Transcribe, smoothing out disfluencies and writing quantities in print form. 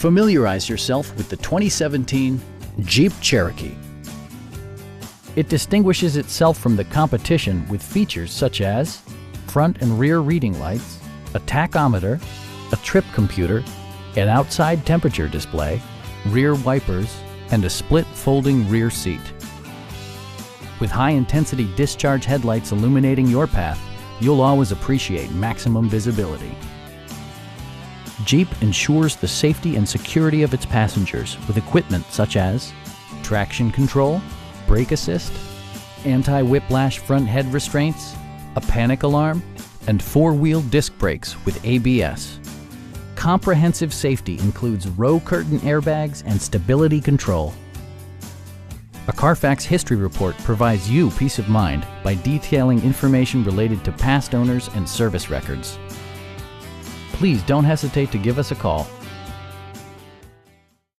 Familiarize yourself with the 2017 Jeep Cherokee. It distinguishes itself from the competition with features such as front and rear reading lights, a tachometer, a trip computer, an outside temperature display, rear wipers, and a split folding rear seat. With high-intensity discharge headlights illuminating your path, you'll always appreciate maximum visibility. Jeep ensures the safety and security of its passengers with equipment such as traction control, brake assist, anti-whiplash front head restraints, a panic alarm, and four-wheel disc brakes with ABS. Comprehensive safety includes row curtain airbags and stability control. A Carfax history report provides you peace of mind by detailing information related to past owners and service records. Please don't hesitate to give us a call.